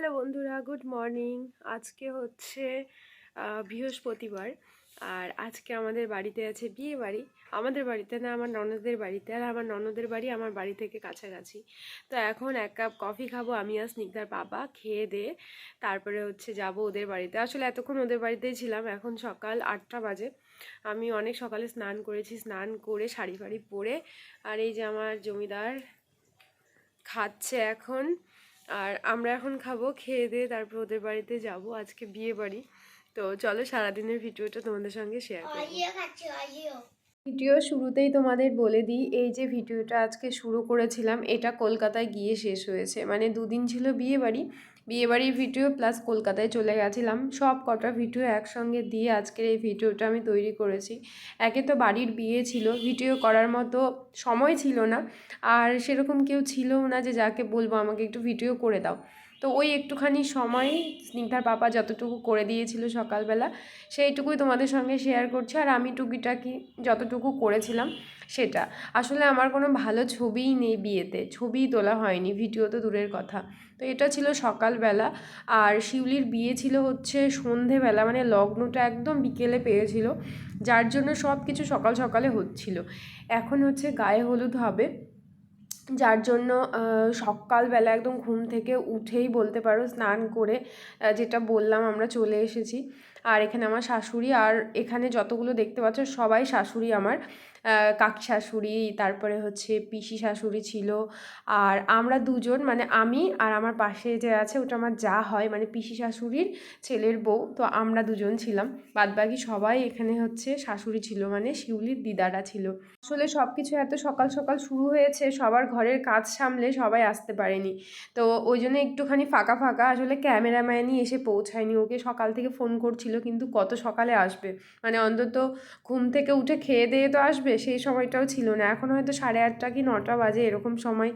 Hello বন্ধুরা, good morning. আজকে হচ্ছে বৃহস্পতিবার। আর আজকে আমাদের বাড়িতে আছে বিয়ে বাড়ি। আমাদের বাড়িতে না, আমার ননদের বাড়িতে। আর আমার ননদের বাড়ি আমার বাড়ি থেকে কাছাকাছি। তো এখন এক কাপ কফি খাবো আমি আর স্নিগ্ধার বাবা, খেয়ে দিয়ে তারপরে হচ্ছে যাব ওদের বাড়িতে। আসলে এতক্ষণ ওদের বাড়িতেই ছিলাম। এখন সকাল 8টা বাজে। আমি অনেক সকালে স্নান করেছি, স্নান করে শাড়ি ফাড়ি পরে আর এই যে আমার জমিদার খাচ্ছে এখন। আর আমরা এখন খাবো, খেয়ে দিয়ে তারপর ওদের বাড়িতে যাব। আজকে বিয়ে বাড়ি। তো চলো সারাদিনের ভিডিওটা তোমাদের সঙ্গে শেয়ার করবো। ভিডিও শুরুতেই তোমাদের বলে দিই, এই যে ভিডিওটা আজকে শুরু করেছিলাম এটা কলকাতায় গিয়ে শেষ হয়েছে। মানে দুদিন ছিল বিয়েবাড়ির ভিডিও প্লাস কলকাতায় চলে গেছিলাম। সব কটা ভিডিও একসঙ্গে দিয়ে আজকের এই ভিডিওটা আমি তৈরি করেছি। একে তো বাড়ির বিয়ে ছিল, ভিডিও করার মতো সময় ছিল না, আর সেরকম কেউ ছিলও না যে যাকে বলবো আমাকে একটু ভিডিও করে দাও। তো ওই একটুখানি সময় স্নিগ্ধার পাপা যতটুকু করে দিয়েছিল সকালবেলা, সেইটুকুই তোমাদের সঙ্গে শেয়ার করছি। আর আমি টুকিটাকি যতটুকু করেছিলাম সেটা। আসলে আমার কোনো ভালো ছবিই নেই বিয়েতে, ছবিই তোলা হয়নি, ভিডিও তো দূরের কথা। তো এটা ছিল সকালবেলা। আর শিউলির বিয়ে ছিল হচ্ছে সন্ধেবেলা, মানে লগ্নটা একদম বিকেলে পেয়েছিল, যার জন্য সব কিছু সকাল সকালে হচ্ছিল। এখন হচ্ছে গায়ে হলুদ হবে, যার জন্য সকালবেলা একদম ঘুম থেকে উঠেই বলতে পারো স্নান করে যেটা বললাম আমরা চলে এসেছি। আর এখানে আমার শাশুড়ি, আর এখানে যতগুলো দেখতে পাচ্ছ সবাই শাশুড়ি আমার। কাকি শাশুড়ি, তারপরে হচ্ছে পিসি শাশুড়ি ছিল, আর আমরা দুজন, মানে আমি আর আমার পাশে যে আছে ওটা আমার যা হয়, মানে পিসি শাশুড়ির ছেলের বউ। তো আমরা দুজন ছিলাম, বাদবাকি সবাই এখানে হচ্ছে শাশুড়ি ছিল, মানে শিউলির দিদারা ছিল। আসলে সব কিছু এত সকাল সকাল শুরু হয়েছে, সবার ঘরের কাজ সামলে সবাই আসতে পারেনি। তো ওই জন্য একটুখানি ফাঁকা ফাঁকা। আসলে ক্যামেরাম্যানই এসে পৌঁছায়নি, ওকে সকাল থেকে ফোন করছিল, কিন্তু কত সকালে আসবে, মানে অন্তত ঘুম থেকে উঠে খেয়ে দিয়ে তো আসবে, সেই সময়টাও ছিল না। এখন হয়তো 8:30 কি 9টা বাজে এরকম সময়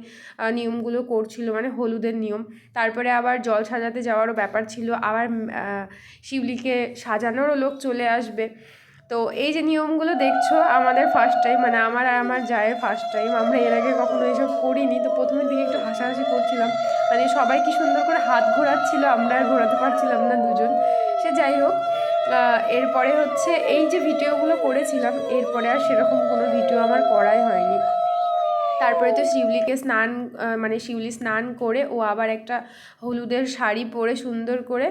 নিয়মগুলো করছিল, মানে হলুদের নিয়ম। তারপরে আবার জল সাজাতে যাওয়ারও ব্যাপার ছিল, আবার শিউলিকে সাজানোরও লোক চলে আসবে। তো এই যে নিয়মগুলো দেখছো আমাদের ফার্স্ট টাইম, মানে আমার আর আমার জায়ের ফার্স্ট টাইম। আমরা এর আগে কখনো এইসব করিনি। তো প্রথমের দিকে একটু হাসাহাসি করছিলাম, মানে সবাই কি সুন্দর করে হাত ঘোরাচ্ছিল, আমরা আর ঘোরাতে পারছিলাম না দুজন। সে যাই হোক, এরপরে হচ্ছে এই যে ভিডিওগুলো করেছিলাম, এরপরে আর সেরকম কোনো ভিডিও আমার করাই হয়নি। তারপরে তো শিউলিকে স্নান, মানে শিউলি স্নান করে ও আবার একটা হলুদের শাড়ি পরে সুন্দর করে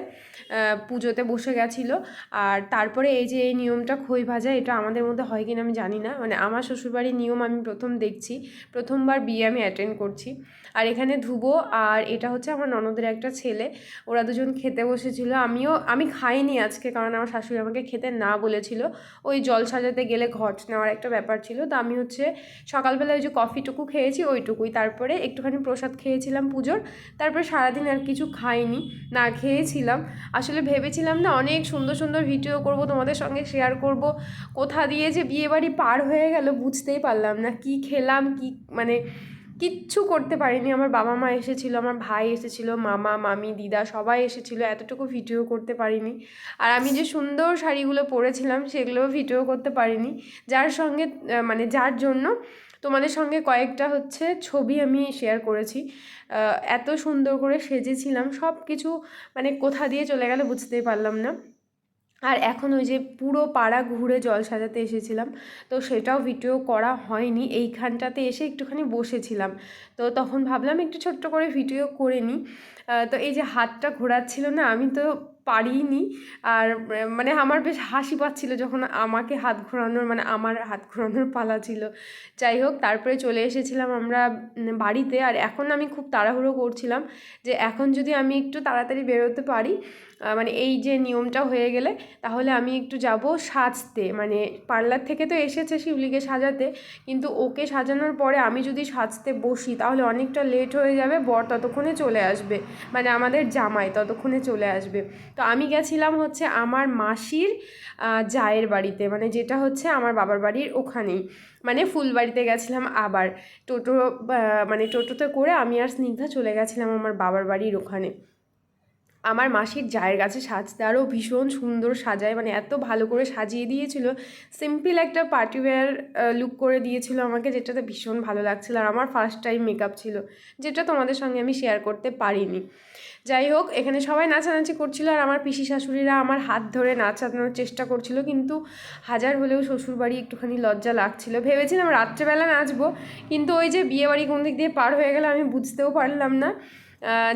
পুজোতে বসে গেছিলো। আর তারপরে এই যে এই নিয়মটা খই ভাজা, এটা আমাদের মধ্যে হয় কিনা আমি জানি না, মানে আমার শ্বশুরবাড়ির নিয়ম আমি প্রথম দেখছি, প্রথমবার বিয়ে আমি অ্যাটেন্ড করছি। আর এখানে ধুবো, আর এটা হচ্ছে আমার ননদের একটা ছেলে, ওরা দুজন খেতে বসেছিলো। আমি খাইনি আজকে, কারণ আমার শাশুড়ি আমাকে খেতে না বলেছিল। ওই জল সাজাতে গেলে ঘট নেওয়ার একটা ব্যাপার ছিল। তো আমি হচ্ছে সকালবেলা ওই যে কফিটুকু খেয়েছি ওইটুকুই, তারপরে একটুখানি প্রসাদ খেয়েছিলাম পুজোর। তারপরে সারাদিন আর কিছু খাইনি, না খেয়েছিলাম। আসলে ভেবেছিলাম না অনেক সুন্দর সুন্দর ভিডিও করব, তোমাদের সঙ্গে শেয়ার করব। কোথা দিয়ে যে বিয়েবাড়ি পার হয়ে গেল বুঝতেই পারলাম না, কি খেলাম কি, মানে কিচ্ছু করতে পারিনি। আমার বাবা মা এসেছিলো, আমার ভাই এসেছিলো, মামা মামি দিদা সবাই এসেছিলো, এতটুকু ভিডিও করতে পারিনি। আর আমি যে সুন্দর শাড়িগুলো পরেছিলাম সেগুলোও ভিডিও করতে পারিনি, যার সঙ্গে মানে যার জন্য তোমাদের সঙ্গে কয়েকটা হচ্ছে ছবি আমি শেয়ার করেছি। এত সুন্দর করে সেজেছিলাম, সব কিছু মানে কোথা দিয়ে চলে গেল বুঝতেই পারলাম না। আর এখন ওই যে পুরো পাড়া ঘুরে জল সাজাতে এসেছিলাম, তো সেটাও ভিডিও করা হয়নি। এইখানটাতে এসে একটুখানি বসেছিলাম, তো তখন ভাবলাম একটু ছোট্ট করে ভিডিও করে নিই। তো এই যে হাতটা ঘোরাচ্ছিল না, আমি তো পারিনি। আর মানে আমার বেশ হাসি পাচ্ছিল যখন আমাকে হাত ঘোরানোর, মানে আমার হাত ঘোরানোর পালা ছিল। যাই হোক, তারপরে চলে এসেছিলাম আমরা বাড়িতে। আর এখন আমি খুব তাড়াহুড়ো করছিলাম যে এখন যদি আমি একটু তাড়াতাড়ি বেরোতে পারি, মানে এই যে নিয়মটা হয়ে গেলে, তাহলে আমি একটু যাব সাজতে। মানে পার্লার থেকে তো এসেছে শিউলিকে সাজাতে, কিন্তু ওকে সাজানোর পরে আমি যদি সাজতে বসি তাহলে অনেকটা লেট হয়ে যাবে, বর ততক্ষণে চলে আসবে, মানে আমাদের জামাই ততক্ষণে চলে আসবে। তো আমি গেছিলাম হচ্ছে আমার মাসির জায়ের বাড়িতে, মানে যেটা হচ্ছে আমার বাবার বাড়ির ওখানেই, মানে ফুলবাড়িতে গেছিলাম। আবার টোটো, মানে টোটোতে করে আমি আর স্নিগ্ধা চলে গেছিলাম আমার বাবার বাড়ির ওখানে। আমার মাসির জায়ের কাছে সাজতে আরও ভীষণ সুন্দর সাজায়, মানে এত ভালো করে সাজিয়ে দিয়েছিল। সিম্পল একটা পার্টি ওয়্যার লুক করে দিয়েছিল আমাকে, যেটাতে ভীষণ ভালো লাগছিল। আর আমার ফার্স্ট টাইম মেকআপ ছিল, যেটা তোমাদের সঙ্গে আমি শেয়ার করতে পারিনি। যাই হোক, এখানে সবাই নাচানাচি করছিল আর আমার পিসি শাশুড়িরা আমার হাত ধরে নাচানোর চেষ্টা করছিল, কিন্তু হাজার হলেও শ্বশুরবাড়ি একটুখানি লজ্জা লাগছিল। ভেবেছিলাম রাত্রেবেলা নাচবো, কিন্তু ওই যে বিয়েবাড়ি কোন দিক দিয়ে পার হয়ে গেলে আমি বুঝতেও পারলাম না।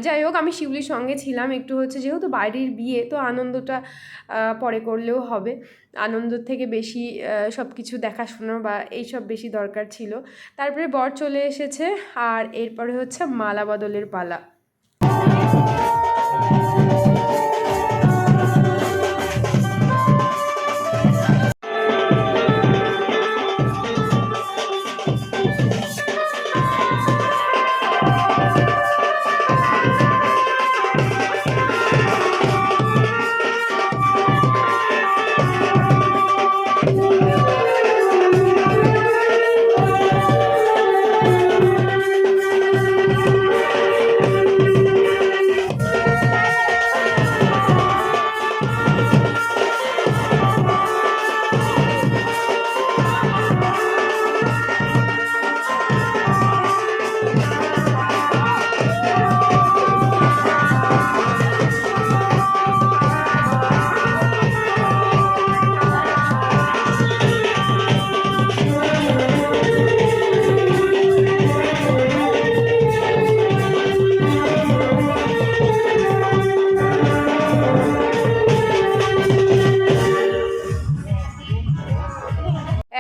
যাই হোক, আমি শিউলির সঙ্গে ছিলাম একটু, হচ্ছে যেহেতু বাইরের বিয়ে তো আনন্দটা পরে করলেও হবে। আনন্দের থেকে বেশি সব কিছু দেখাশোনা বা এইসব বেশি দরকার ছিল। তারপরে বর চলে এসেছে আর এরপরে হচ্ছে মালা বদলের পালা।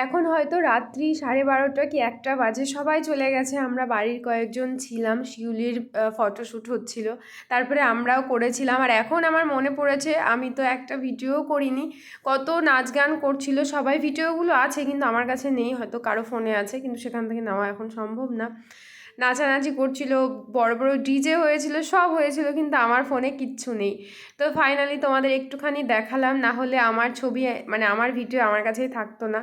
এখন হয়তো রাত্রি 12:30 কি 1টা বাজে, সবাই চলে গেছে। আমরা বাড়ির কয়েকজন ছিলাম, শিউলির ফটোশ্যুট হচ্ছিল, তারপরে আমরাও করেছিলাম। আর এখন আমার মনে পড়েছে আমি তো একটা ভিডিও করিনি, কত নাচ গান করছিল সবাই। ভিডিওগুলো আছে কিন্তু আমার কাছে নেই, হয়তো কারো ফোনে আছে, কিন্তু সেখান থেকে নেওয়া এখন সম্ভব না। নাচানাচি করছিল, বড় বড় ডিজে হয়েছিল, সব হয়েছিল, কিন্তু আমার ফোনে কিচ্ছু নেই। তো ফাইনালি তোমাদের একটুখানি দেখালাম, না হলে আমার ছবি মানে আমার ভিডিও আমার কাছেই থাকতো না।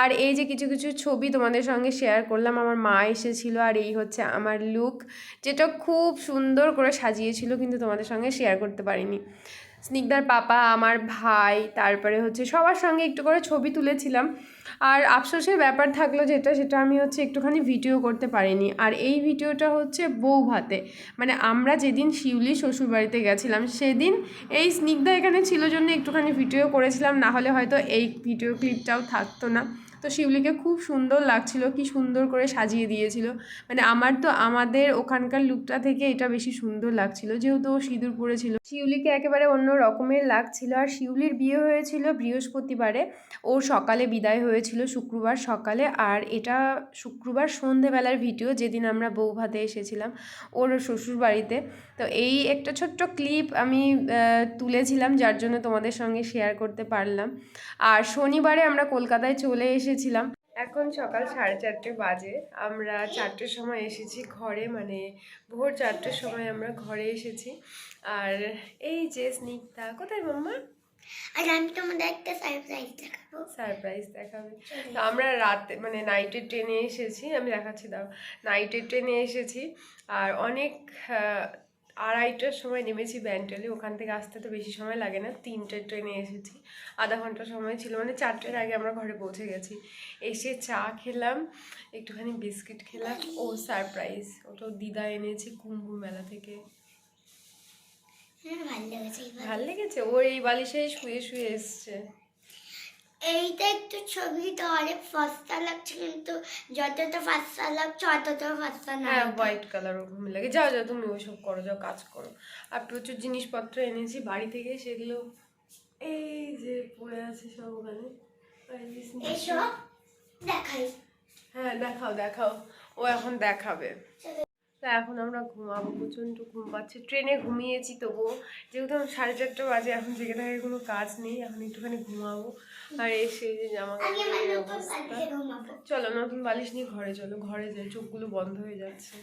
আর এই যে কিছু কিছু ছবি তোমাদের সঙ্গে শেয়ার করলাম, আমার মা এসেছিলো। আর এই হচ্ছে আমার লুক, যেটা খুব সুন্দর করে সাজিয়েছিল, কিন্তু তোমাদের সঙ্গে শেয়ার করতে পারিনি। স্নিগ্ধার পাপা, আমার ভাই, তারপরে হচ্ছে সবার সঙ্গে একটু করে ছবি তুলেছিলাম। আর আফসোসের ব্যাপার থাকলো সেটা আমি হচ্ছে একটুখানি ভিডিও করতে পারিনি। আর এই ভিডিওটা হচ্ছে বউ ভাতে, মানে আমরা যেদিন শিউলি শ্বশুরবাড়িতে গেছিলাম সেদিন এই স্নিগ্ধা এখানে ছিল জন্য একটুখানি ভিডিও করেছিলাম, না হলে হয়তো এই ভিডিও ক্লিপটাও থাকতো না। তো শিউলিকে খুব সুন্দর লাগছিল, কি সুন্দর করে সাজিয়ে দিয়েছিল। মানে আমার তো আমাদের ওখানকার লুকটা থেকে এটা বেশি সুন্দর লাগছিল, যেহেতু ও সিঁদুর পরেছিল। শিউলিকে একেবারে অন্য রকমের লাগছিল। আর শিউলির বিয়ে হয়েছিল বৃহস্পতিবারে, ওর সকালে বিদায় হয়েছিল শুক্রবার সকালে। আর এটা শুক্রবার সন্ধেবেলার ভিডিও, যেদিন আমরা বউ ভাতে এসেছিলাম ওর শ্বশুর বাড়িতে। তো এই একটা ছোট্ট ক্লিপ আমি তুলেছিলাম, যার জন্য তোমাদের সঙ্গে শেয়ার করতে পারলাম। আর শনিবারে আমরা কলকাতায় চলে এসেছিলাম। এখন সকাল 4:30 বাজে, আমরা 4টের সময় এসেছি ঘরে, মানে ভোর 4টের সময় আমরা ঘরে এসেছি। আর এই যে স্নিগ্ধা, কোথায় মাম্মা? আর আমি তোমাদের একটা সারপ্রাইজ দেখাবো। সারপ্রাইজ দেখাবে? তো আমরা রাতে মানে নাইটের ট্রেনে এসেছি, আমি দেখাচ্ছি দাও। নাইটের ট্রেনে এসেছি আর অনেক 2:30টার সময় নেমেছি ব্যান্ডেলে। ওখান থেকে আসতে তো বেশি সময় লাগে না, 3টের ট্রেনে এসেছি, আধা ঘন্টা সময় ছিল, মানে 4টের আগে আমরা ঘরে পৌঁছে গেছি। এসে চা খেলাম, একটুখানি বিস্কিট খেলাম। ও সারপ্রাইজ, ওটা দিদা এনেছি কুম্ভ মেলা থেকে। ভাল লেগেছে, ওর এই বালিশেই শুয়ে শুয়ে এসছে। এইটা একটু ছবিটা অনেক ফস্তা লাগছে, কিন্তু যতটা ফস্তা লাগছে অতটা ফস্তা না। হ্যাঁ, হোয়াইট কালার ওরকম লাগে। যাও যাও, তুমি ওইসব করো, যাও কাজ করো। আর প্রচুর জিনিসপত্র এনেছি বাড়ি থেকে, সেগুলো এই যে পড়ে আছে সব ওখানে। এসব দেখাই। হ্যাঁ দেখাও দেখাও, ও এখন দেখাবে। তা এখন আমরা ঘুমাবো, প্রচণ্ড ঘুম পাচ্ছে। ট্রেনে ঘুমিয়েছি তবুও, যেহেতু 4:30 বাজে, এখন জেগে থাকার কোনো কাজ নেই, এখন একটুখানি ঘুমাবো। আর এসে যে জামা কাপড়ের অবস্থা। চলো নতুন বালিশ নিয়ে ঘরে চলো, ঘরে যাই, চোখগুলো বন্ধ হয়ে যাচ্ছে।